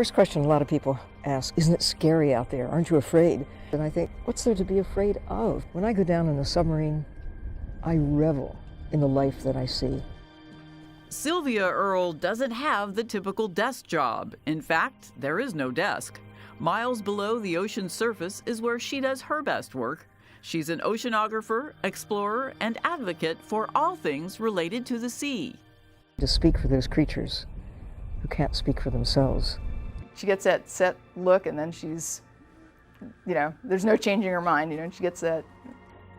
First question a lot of people ask, isn't it scary out there? Aren't you afraid? And I think, what's there to be afraid of? When I go down in a submarine, I revel in the life that I see. Sylvia Earle doesn't have the typical desk job. In fact, there is no desk. Miles below the ocean's surface is where she does her best work. She's an oceanographer, explorer, and advocate for all things related to the sea. To speak for those creatures who can't speak for themselves. She gets that set look, and then she's, there's no changing her mind, and she gets that.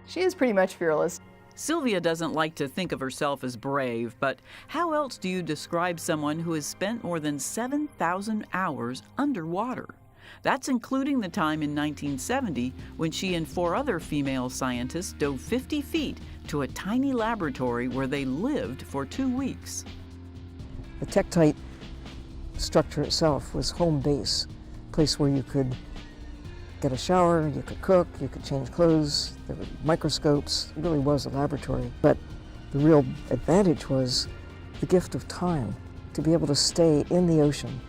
She is pretty much fearless. Sylvia doesn't like to think of herself as brave, but how else do you describe someone who has spent more than 7,000 hours underwater? That's including the time in 1970 when she and 4 other female scientists dove 50 feet to a tiny laboratory where they lived for 2 weeks. The Tektite structure itself was home base, a place where you could get a shower, you could cook, you could change clothes, there were microscopes. It really was a laboratory. But the real advantage was the gift of time, to be able to stay in the ocean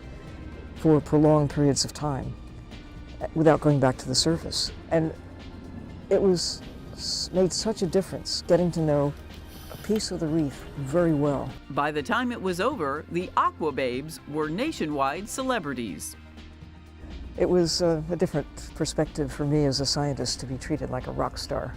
for prolonged periods of time without going back to the surface. And it made such a difference getting to know a piece of the reef very well. By the time it was over, the Aqua Babes were nationwide celebrities. It was a different perspective for me as a scientist to be treated like a rock star.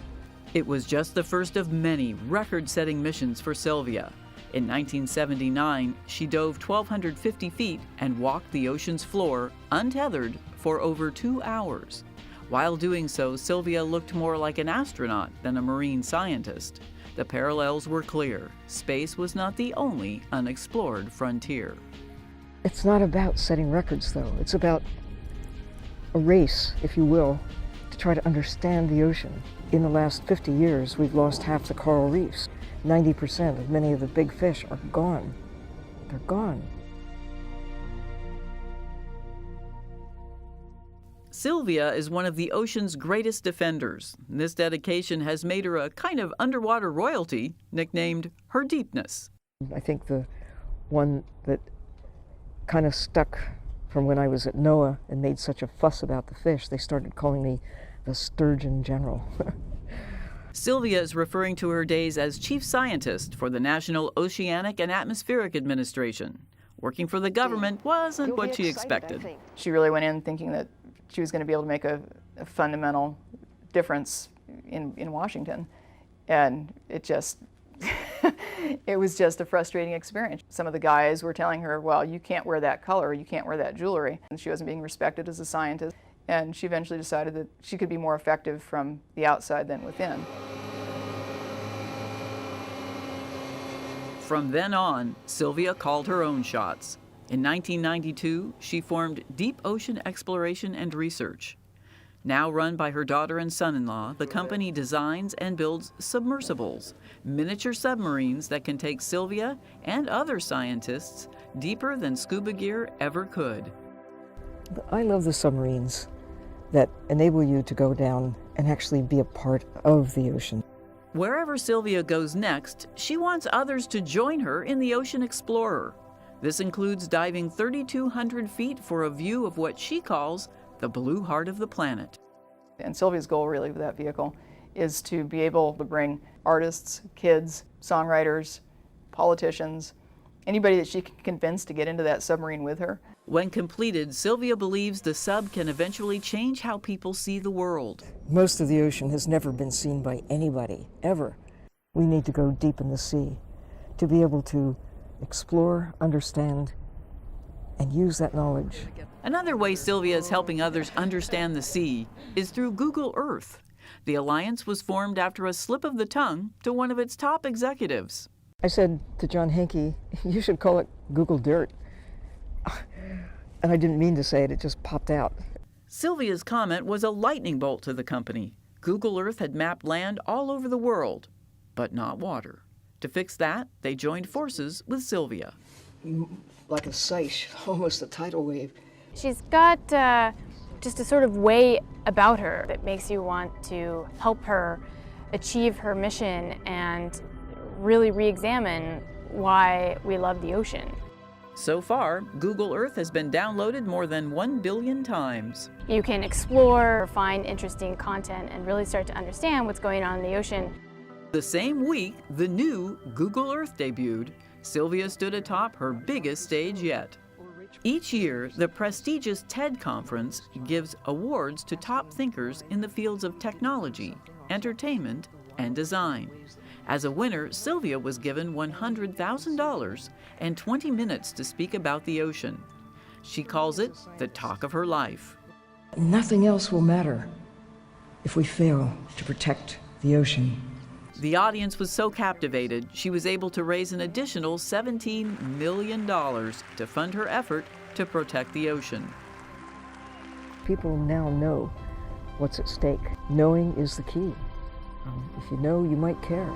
It was just the first of many record-setting missions for Sylvia. In 1979, she dove 1,250 feet and walked the ocean's floor, untethered, for over 2 hours. While doing so, Sylvia looked more like an astronaut than a marine scientist. The parallels were clear. Space was not the only unexplored frontier. It's not about setting records, though. It's about a race, if you will, to try to understand the ocean. In the last 50 years, we've lost half the coral reefs. 90% of many of the big fish are gone. They're gone. Sylvia is one of the ocean's greatest defenders. This dedication has made her a kind of underwater royalty, nicknamed her deepness. I think the one that kind of stuck from when I was at NOAA and made such a fuss about the fish, they started calling me the Sturgeon General. Sylvia is referring to her days as chief scientist for the National Oceanic and Atmospheric Administration. Working for the government wasn't what she expected. She really went in thinking that she was going to be able to make a fundamental difference in Washington. And it just, it was just a frustrating experience. Some of the guys were telling her, well, you can't wear that color, you can't wear that jewelry. And she wasn't being respected as a scientist. And she eventually decided that she could be more effective from the outside than within. From then on, Sylvia called her own shots. In 1992, she formed Deep Ocean Exploration and Research. Now run by her daughter and son-in-law, the company designs and builds submersibles, miniature submarines that can take Sylvia and other scientists deeper than scuba gear ever could. I love the submarines that enable you to go down and actually be a part of the ocean. Wherever Sylvia goes next, she wants others to join her in the Ocean Explorer. This includes diving 3,200 feet for a view of what she calls the blue heart of the planet. And Sylvia's goal really with that vehicle is to be able to bring artists, kids, songwriters, politicians, anybody that she can convince to get into that submarine with her. When completed, Sylvia believes the sub can eventually change how people see the world. Most of the ocean has never been seen by anybody, ever. We need to go deep in the sea to be able to explore, understand, and use that knowledge. Another way Sylvia is helping others understand the sea is through Google Earth. The alliance was formed after a slip of the tongue to one of its top executives. I said to John Hankey, you should call it Google Dirt. And I didn't mean to say it, it just popped out. Sylvia's comment was a lightning bolt to the company. Google Earth had mapped land all over the world, but not water. To fix that, they joined forces with Sylvia. Like a seiche, almost a tidal wave. She's got just a sort of way about her that makes you want to help her achieve her mission and really re-examine why we love the ocean. So far, Google Earth has been downloaded more than 1 billion times. You can explore, find interesting content, and really start to understand what's going on in the ocean. The same week the new Google Earth debuted, Sylvia stood atop her biggest stage yet. Each year, the prestigious TED Conference gives awards to top thinkers in the fields of technology, entertainment, and design. As a winner, Sylvia was given $100,000 and 20 minutes to speak about the ocean. She calls it the talk of her life. Nothing else will matter if we fail to protect the ocean. The audience was so captivated, she was able to raise an additional $17 million to fund her effort to protect the ocean. People now know what's at stake. Knowing is the key. If you know, you might care.